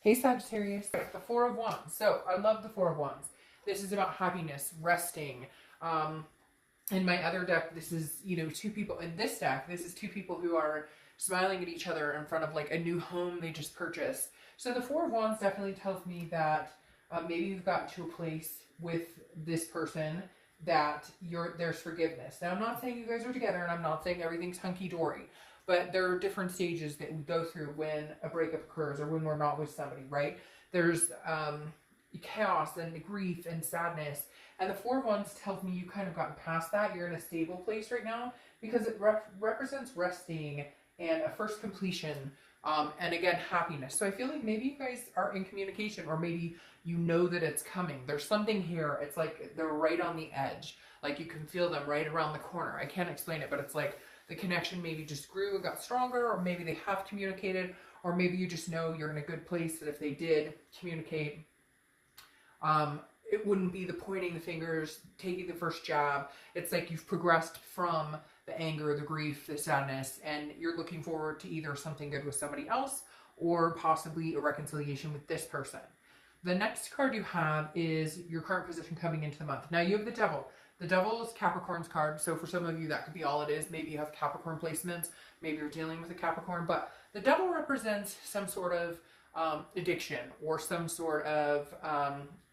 Hey Sagittarius, the Four of Wands. So I love the Four of Wands. This is about happiness, resting. In my other deck, this is, two people. In this deck, this is two people who are smiling at each other in front of like a new home they just purchased. So the Four of Wands definitely tells me that maybe you've gotten to a place with this person that there's forgiveness. Now I'm not saying you guys are together, and I'm not saying everything's hunky dory. But there are different stages that we go through when a breakup occurs or when we're not with somebody, right? There's chaos and grief and sadness. And the Four of Wands tells me you kind of gotten past that. You're in a stable place right now because it represents resting and a first completion. And again, happiness. So I feel like maybe you guys are in communication, or maybe you know that it's coming. There's something here. It's like they're right on the edge. Like you can feel them right around the corner. I can't explain it, but it's like the connection maybe just grew and got stronger, or maybe they have communicated, or maybe you just know you're in a good place that if they did communicate, it wouldn't be the pointing the fingers, taking the first jab. It's like you've progressed from the anger, the grief, the sadness, and you're looking forward to either something good with somebody else or possibly a reconciliation with this person. The next card you have is your current position coming into the month. Now you have the Devil. The Devil is Capricorn's card, so for some of you that could be all it is. Maybe you have Capricorn placements, maybe you're dealing with a Capricorn, but the Devil represents some sort of addiction or some sort of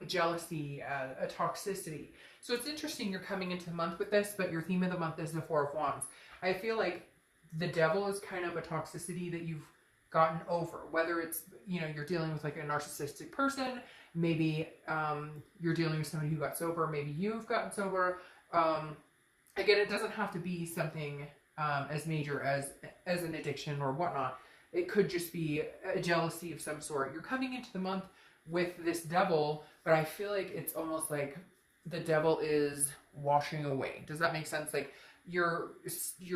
jealousy, a toxicity. So it's interesting you're coming into the month with this, but your theme of the month is the Four of Wands. I feel like the Devil is kind of a toxicity that you've gotten over, whether it's, you're dealing with like a narcissistic person, maybe you're dealing with somebody who got sober, maybe you've gotten sober. Again, it doesn't have to be something as major as an addiction or whatnot. It could just be a jealousy of some sort. You're coming into the month with this Devil, but I feel like it's almost like the Devil is washing away. Does that make sense? Like you're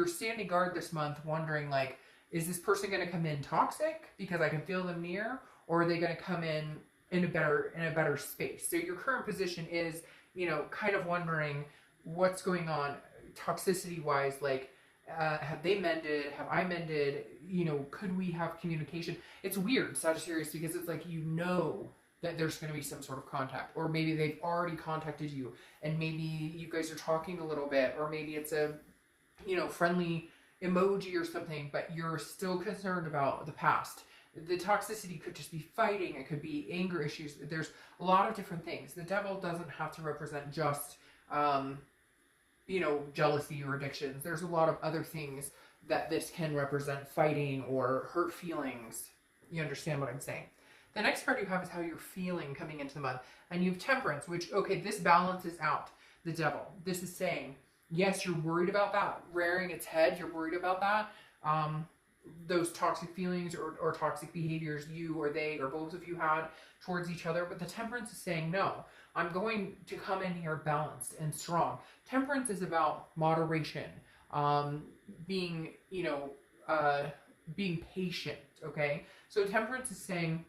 standing guard this month wondering, like, is this person going to come in toxic because I can feel them near, or are they going to come in a better space? So your current position is, kind of wondering what's going on toxicity wise, like have they mended? Have I mended? Could we have communication? It's weird, Sagittarius, because it's like that there's going to be some sort of contact, or maybe they've already contacted you, and maybe you guys are talking a little bit, or maybe it's a friendly emoji or something, but you're still concerned about the past. The toxicity could just be fighting. It could be anger issues. There's a lot of different things. The Devil doesn't have to represent just jealousy or addictions. There's a lot of other things that this can represent: fighting or hurt feelings. You understand what I'm saying? The next card you have is how you're feeling coming into the month. And you have Temperance, which, okay, this balances out the Devil. This is saying, yes, you're worried about that rearing its head. You're worried about that. Those toxic feelings or toxic behaviors you or they or both of you had towards each other. But the Temperance is saying, no, I'm going to come in here balanced and strong. Temperance is about moderation, being patient, okay? So Temperance is saying,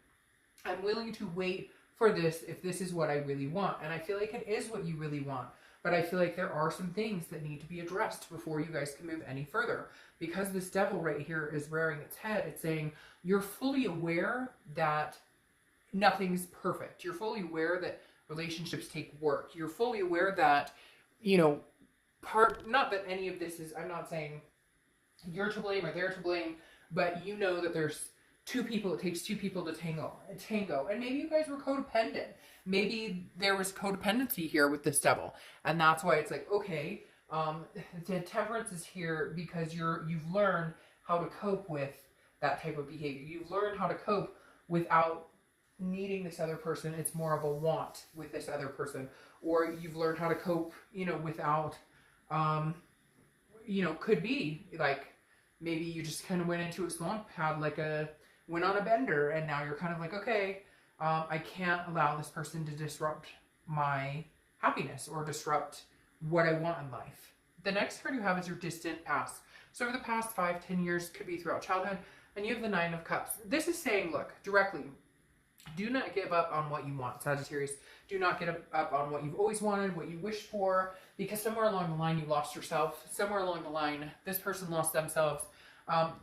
I'm willing to wait for this if this is what I really want. And I feel like it is what you really want. But I feel like there are some things that need to be addressed before you guys can move any further. Because this Devil right here is rearing its head, it's saying you're fully aware that nothing's perfect. You're fully aware that relationships take work. You're fully aware that, not that any of this is, I'm not saying you're to blame or they're to blame, but you know that there's two people, it takes two people to tango. And maybe you guys were codependent. Maybe there was codependency here with this Devil. And that's why it's like, okay, the Temperance is here because you've learned how to cope with that type of behavior. You've learned how to cope without needing this other person. It's more of a want with this other person. Or you've learned how to cope, without, could be like, maybe you just kind of went into a slump, went on a bender, and now you're kind of like, okay, I can't allow this person to disrupt my happiness or disrupt what I want in life. The next card you have is your distant past. So over the past 5-10 years, could be throughout childhood, and you have the Nine of Cups. This is saying, look, directly, do not give up on what you want, Sagittarius. Do not give up on what you've always wanted, what you wished for, because somewhere along the line you lost yourself. Somewhere along the line, this person lost themselves.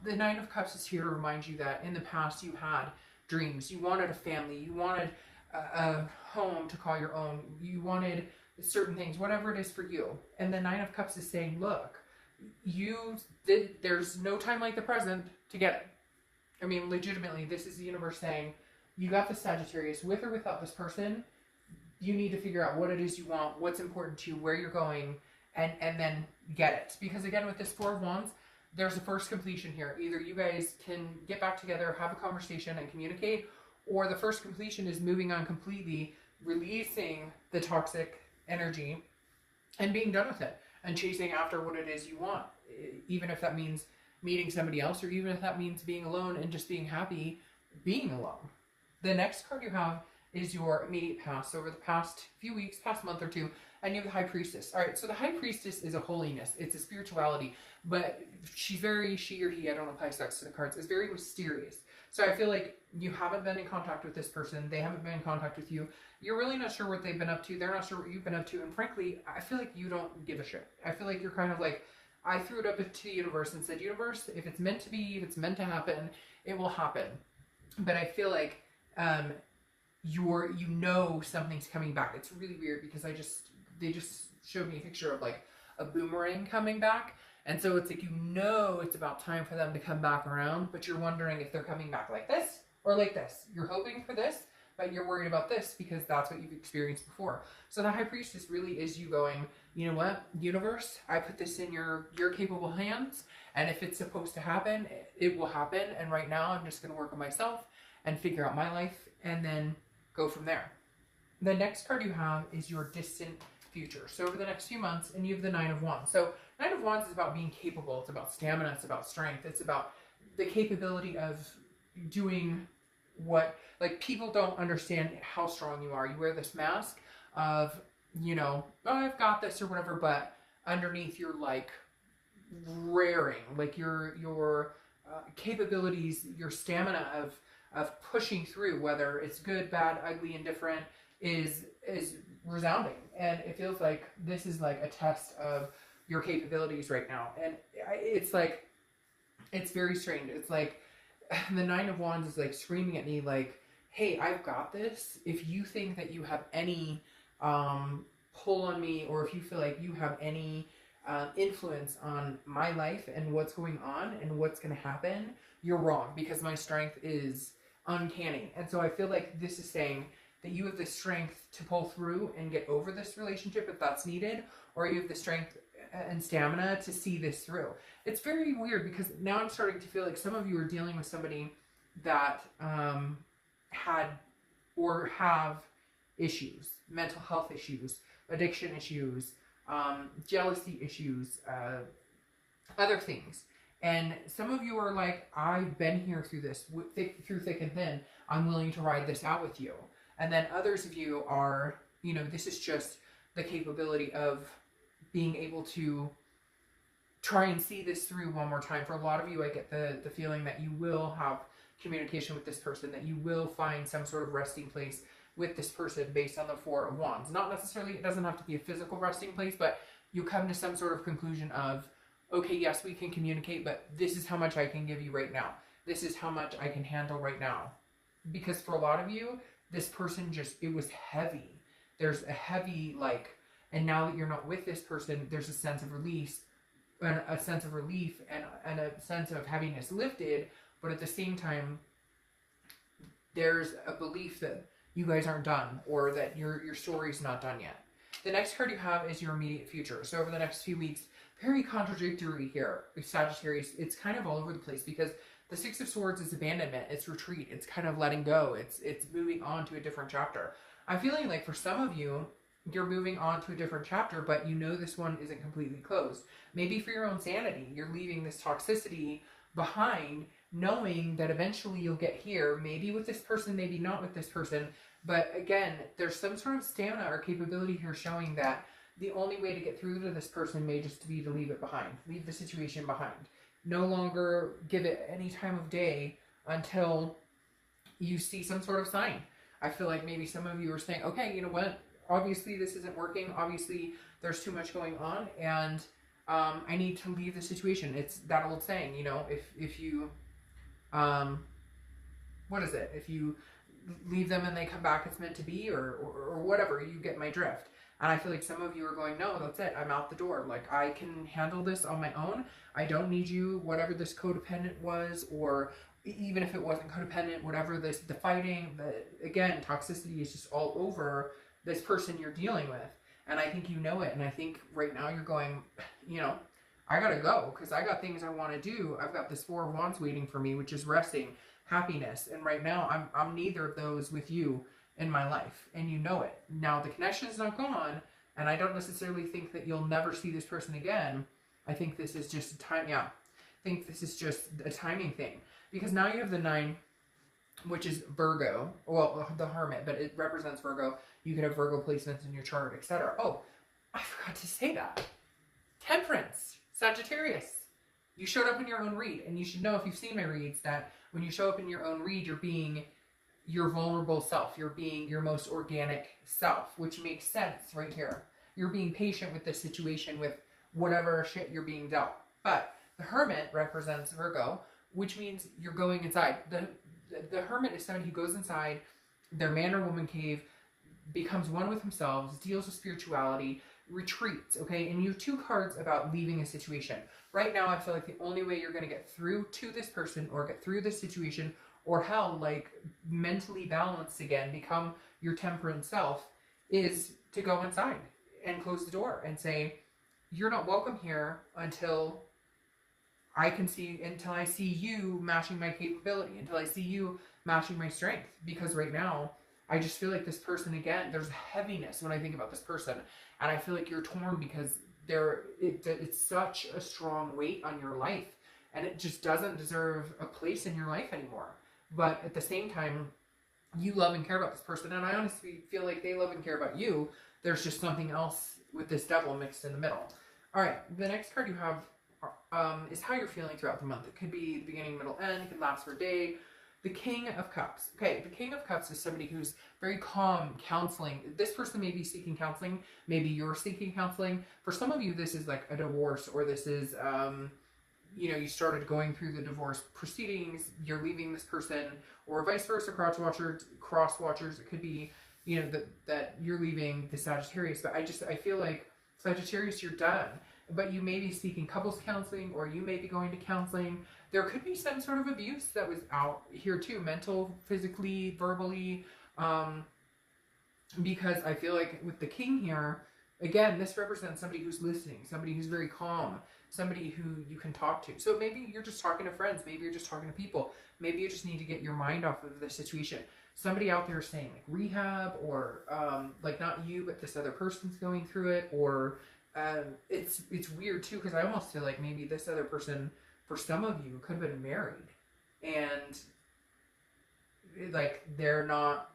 The Nine of Cups is here to remind you that in the past you had dreams. You wanted a family. You wanted a home to call your own. You wanted certain things, whatever it is for you. And the Nine of Cups is saying, look, there's no time like the present to get it. I mean, legitimately, this is the universe saying, you got the Sagittarius, with or without this person. You need to figure out what it is you want, what's important to you, where you're going, and then get it. Because again, with this Four of Wands, there's a first completion here. Either you guys can get back together, have a conversation, and communicate, or the first completion is moving on completely, releasing the toxic energy, and being done with it, and chasing after what it is you want. Even if that means meeting somebody else, or even if that means being alone and just being happy being alone. The next card you have is your immediate past, over the past few weeks, past month or two, and you have the High Priestess. All right, so the High Priestess is a holiness. It's a spirituality, but she or he, I don't apply sex to the cards, is very mysterious. So I feel like you haven't been in contact with this person. They haven't been in contact with you. You're really not sure what they've been up to. They're not sure what you've been up to. And frankly, I feel like you don't give a shit. I feel like you're kind of like, I threw it up to the universe and said, universe, if it's meant to be, if it's meant to happen, it will happen. But I feel like you know something's coming back. It's really weird because they just showed me a picture of like a boomerang coming back. And so it's like, you know, it's about time for them to come back around, but you're wondering if they're coming back like this or like this. You're hoping for this, but you're worried about this because that's what you've experienced before. So the High Priestess really is you going, you know what, universe, I put this in your capable hands, and if it's supposed to happen, it will happen. And right now I'm just going to work on myself and figure out my life and then go from there. The next card you have is your distant future. So over the next few months, and you have the Nine of Wands. So Nine of Wands is about being capable. It's about stamina. It's about strength. It's about the capability of doing what, like, people don't understand how strong you are. You wear this mask of, you know, oh, I've got this or whatever, but underneath you're like raring, like your capabilities, your stamina of pushing through, whether it's good, bad, ugly, indifferent, is resounding. And it feels like this is like a test of your capabilities right now. And it's like, it's very strange. It's like the Nine of Wands is like screaming at me like, hey, I've got this. If you think that you have any pull on me, or if you feel like you have any influence on my life and what's going on and what's going to happen, you're wrong, because my strength is uncanny. And so I feel like this is saying that you have the strength to pull through and get over this relationship if that's needed, or you have the strength and stamina to see this through. It's very weird because now I'm starting to feel like some of you are dealing with somebody that had or have issues, mental health issues, addiction issues, jealousy issues, other things. And some of you are like, I've been here through this, through thick and thin. I'm willing to ride this out with you. And then others of you are, you know, this is just the capability of being able to try and see this through one more time. For a lot of you, I get the feeling that you will have communication with this person, that you will find some sort of resting place with this person based on the Four of Wands. Not necessarily, it doesn't have to be a physical resting place, but you come to some sort of conclusion of, okay, yes, we can communicate, but this is how much I can give you right now. This is how much I can handle right now. Because for a lot of you, this person just, it was heavy. There's a heavy, like, and now that you're not with this person, there's a sense of release, and a sense of relief, and a sense of heaviness lifted, but at the same time, there's a belief that you guys aren't done, or that your story's not done yet. The next card you have is your immediate future. So over the next few weeks, very contradictory here, Sagittarius. It's kind of all over the place because the Six of Swords is abandonment, it's retreat, it's kind of letting go, it's moving on to a different chapter. I'm feeling like for some of you, you're moving on to a different chapter, but you know this one isn't completely closed. Maybe for your own sanity, you're leaving this toxicity behind, knowing that eventually you'll get here, maybe with this person, maybe not with this person. But again, there's some sort of stamina or capability here showing that the only way to get through to this person may just be to leave it behind, leave the situation behind. No longer give it any time of day until you see some sort of sign. I feel like maybe some of you are saying, okay, you know what? Obviously this isn't working. Obviously there's too much going on, and I need to leave the situation. It's that old saying, you know, if you what is it? If you leave them and they come back, it's meant to be, or whatever. You get my drift. And I feel like some of you are going, no, that's it. I'm out the door. Like, I can handle this on my own. I don't need you, whatever this codependent was, or even if it wasn't codependent, whatever the fighting, again, toxicity is just all over this person you're dealing with. And I think you know it. And I think right now you're going, I gotta go because I got things I want to do. I've got this 4 of Wands waiting for me, which is resting, happiness. And right now I'm neither of those with you in my life. And you know it. Now the connection is not gone. And I don't necessarily think that you'll never see this person again. I think this is just a time. Yeah. I think this is just a timing thing. Because now you have the 9, which is Virgo. Well, the Hermit, but it represents Virgo. You could have Virgo placements in your chart, etc. Oh, I forgot to say that. Temperance. Sagittarius. You showed up in your own read, and you should know if you've seen my reads that when you show up in your own read, you're being your vulnerable self. You're being your most organic self, which makes sense right here. You're being patient with this situation, with whatever shit you're being dealt. But the Hermit represents Virgo, which means you're going inside. The Hermit is somebody who goes inside their man or woman cave, becomes one with themselves, deals with spirituality, retreats, okay? And you have 2 cards about leaving a situation. Right now, I feel like the only way you're going to get through to this person or get through this situation or hell, like mentally balanced again, become your temperate self, is to go inside and close the door and say, you're not welcome here until I see you matching my capability, until I see you matching my strength. Because right now, I just feel like this person, again, there's heaviness when I think about this person. And I feel like you're torn because it's such a strong weight on your life. And it just doesn't deserve a place in your life anymore. But at the same time, you love and care about this person. And I honestly feel like they love and care about you. There's just something else with this devil mixed in the middle. All right, the next card you have is how you're feeling throughout the month. It could be the beginning, middle, end. It could last for a day. The King of Cups. Okay, the King of Cups is somebody who's very calm, counseling. This person may be seeking counseling. Maybe you're seeking counseling. For some of you, this is like a divorce, or this is, you started going through the divorce proceedings. You're leaving this person, or vice versa, cross watchers. It could be, that you're leaving the Sagittarius. But I feel like Sagittarius, you're done. But you may be seeking couples counseling, or you may be going to counseling. There could be some sort of abuse that was out here too, mental, physically, verbally, because I feel like with the King here, again, this represents somebody who's listening, somebody who's very calm, somebody who you can talk to. So maybe you're just talking to friends, maybe you're just talking to people, maybe you just need to get your mind off of the situation. Somebody out there is saying like rehab, or like not you, but this other person's going through it, or it's weird too, because I almost feel like maybe this other person, for some of you, could have been married, and like they're not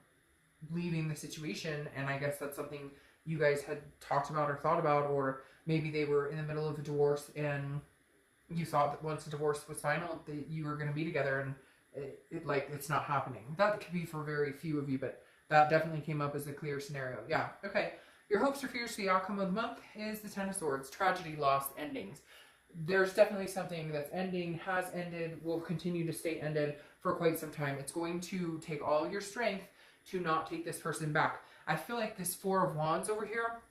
leaving the situation, and I guess that's something you guys had talked about or thought about, or maybe they were in the middle of a divorce and you thought that once the divorce was final that you were going to be together, and it's not happening. That could be for very few of you, but that definitely came up as a clear scenario. Yeah, okay. Your hopes or fears for the outcome of the month is the Ten of Swords, tragedy, loss, endings. There's definitely something that's ending, has ended, will continue to stay ended for quite some time. It's going to take all your strength to not take this person back. I feel like this 4 of Wands over here,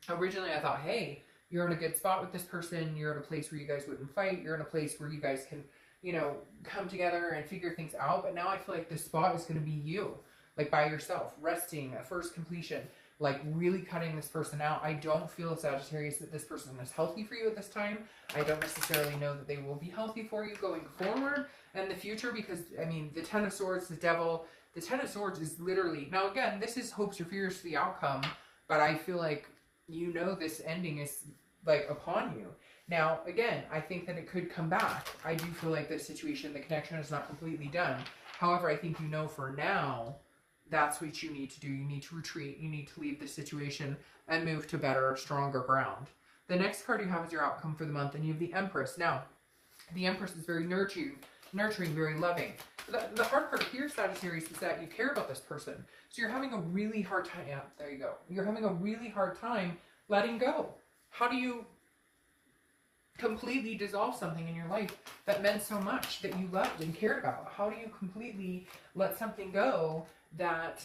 originally I thought, hey, you're in a good spot with this person. You're in a place where you guys wouldn't fight. You're in a place where you guys can, come together and figure things out. But now I feel like this spot is going to be you, like by yourself, resting, a first completion, like really cutting this person out. I don't feel, Sagittarius, that this person is healthy for you at this time. I don't necessarily know that they will be healthy for you going forward in the future, because, the Ten of Swords, the Devil, the Ten of Swords is literally, now again, this is hopes or fears for the outcome, but I feel like this ending is like upon you. Now, again, I think that it could come back. I do feel like this situation, the connection is not completely done. However, I think for now, that's what you need to do. You need to retreat. You need to leave the situation and move to better, stronger ground. The next card you have is your outcome for the month, and you have the Empress. Now, the Empress is very nurturing, very loving. The hard part here, Sagittarius, is that you care about this person. So you're having a really hard time. Yeah, there you go. You're having a really hard time letting go. How do you completely dissolve something in your life that meant so much, that you loved and cared about? How do you completely let something go that,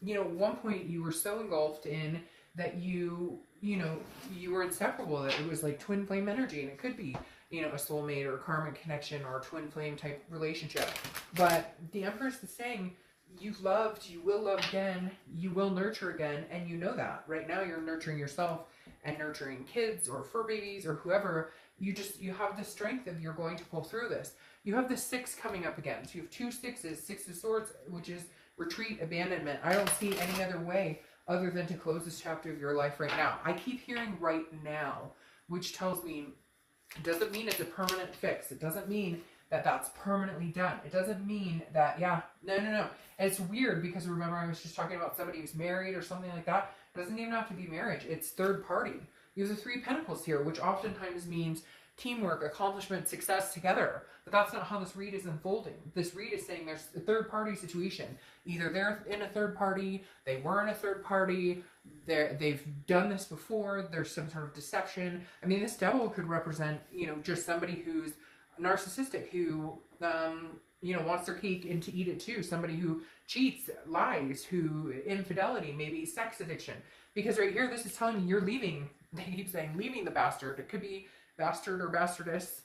you know, at one point you were so engulfed in that you know, you were inseparable, that it was like twin flame energy, and it could be, you know, a soulmate or a karmic connection or a twin flame type relationship. But the Empress is saying, you've loved, you will love again, you will nurture again, and you know that. Right now you're nurturing yourself and nurturing kids or fur babies or whoever. You have the strength of, you're going to pull through this. You have the 6 coming up again. So you have 2 sixes, 6 of swords, which is retreat, abandonment. I don't see any other way other than to close this chapter of your life right now. I keep hearing right now, which tells me, it doesn't mean it's a permanent fix. It doesn't mean that that's permanently done. It doesn't mean that, yeah, no. And it's weird because remember I was just talking about somebody who's married or something like that. It doesn't even have to be marriage. It's third party. You have the 3 Pentacles here, which oftentimes means teamwork, accomplishment, success together. But that's not how this read is unfolding. This read is saying there's a third party situation. Either they're in a third party, they were in a third party, they've done this before, there's some sort of deception. I mean, this devil could represent, you know, just somebody who's narcissistic, who, you know, wants their cake and to eat it too. Somebody who cheats, lies, who infidelity, maybe sex addiction. Because right here, this is telling me you're leaving. They keep saying leaving the bastard. It could be bastard or bastardess.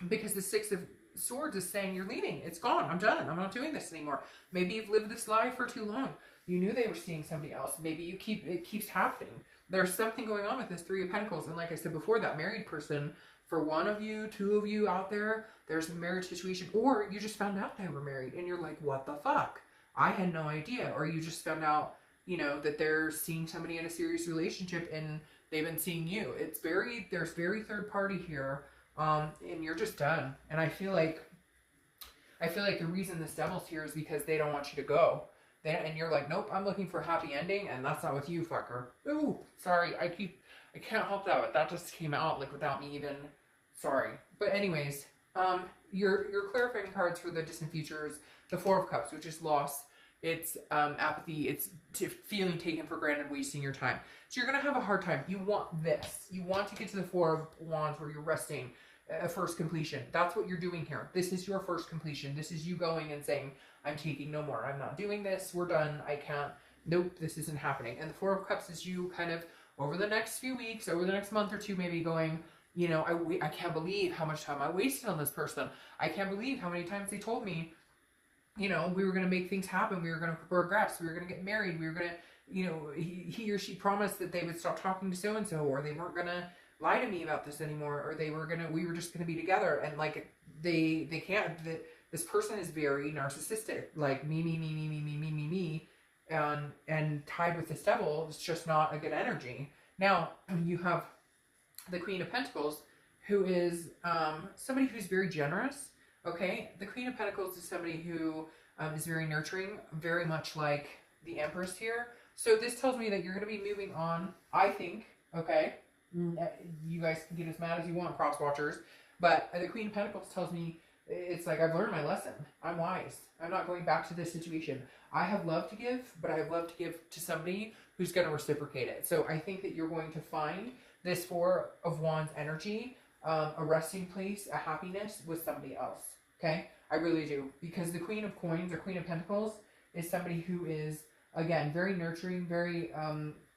Because the 6 of Swords is saying you're leaving. It's gone. I'm done. I'm not doing this anymore. Maybe you've lived this lie for too long. You knew they were seeing somebody else. Maybe it keeps happening. There's something going on with this 3 of Pentacles. And like I said before, that married person, for one of you, 2 of you out there, there's a marriage situation. Or you just found out they were married and you're like, what the fuck? I had no idea. Or you just found out, you know, that they're seeing somebody in a serious relationship and they've been seeing you. There's very third party here. And you're just done. And I feel like the reason this devil's here is because they don't want you to go. And you're like, nope, I'm looking for a happy ending, and that's not with you, fucker. Ooh, sorry, I can't help that, but that just came out like without me even, sorry. But anyways, your clarifying cards for the distant future is the 4 of Cups, which is loss. It's apathy. It's feeling taken for granted, wasting your time. So you're going to have a hard time. You want this. You want to get to the 4 of Wands where you're resting, a first completion. That's what you're doing here. This is your first completion. This is you going and saying, I'm taking no more. I'm not doing this. We're done. I can't. Nope, this isn't happening. And the 4 of Cups is you kind of over the next few weeks, over the next month or two, maybe going, you know, I can't believe how much time I wasted on this person. I can't believe how many times they told me, you know, we were going to make things happen. We were going to progress. We were going to get married. We were going to, you know, he or she promised that they would stop talking to so-and-so, or they weren't going to lie to me about this anymore, or we were just going to be together. And like, they can't, this person is very narcissistic, like me, and tied with this devil. It's just not a good energy. Now you have the Queen of Pentacles, who is somebody who's very generous. Okay, the Queen of Pentacles is somebody who is very nurturing, very much like the Empress here. So this tells me that you're going to be moving on, I think, okay? You guys can get as mad as you want, cross watchers. But the Queen of Pentacles tells me, it's like, I've learned my lesson. I'm wise. I'm not going back to this situation. I have love to give, but I have love to give to somebody who's going to reciprocate it. So I think that you're going to find this 4 of Wands energy, a resting place, a happiness with somebody else. Okay? I really do. Because the Queen of Coins or Queen of Pentacles is somebody who is, again, very nurturing, very,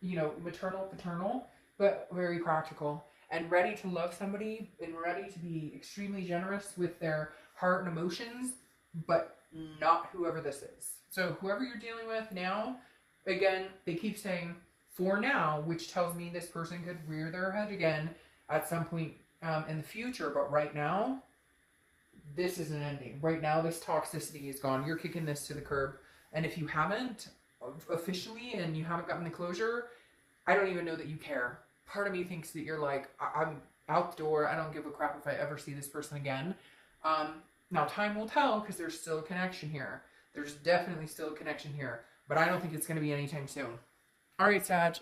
you know, maternal, paternal, but very practical, and ready to love somebody and ready to be extremely generous with their heart and emotions, but not whoever this is. So whoever you're dealing with now, again, they keep saying for now, which tells me this person could rear their head again at some point in the future, but right now, this is an ending. Right now, this toxicity is gone. You're kicking this to the curb. And if you haven't officially and you haven't gotten the closure, I don't even know that you care. Part of me thinks that you're like, I'm out the door. I don't give a crap if I ever see this person again. Now, time will tell because there's still a connection here. There's definitely still a connection here. But I don't think it's going to be anytime soon. All right, Sag.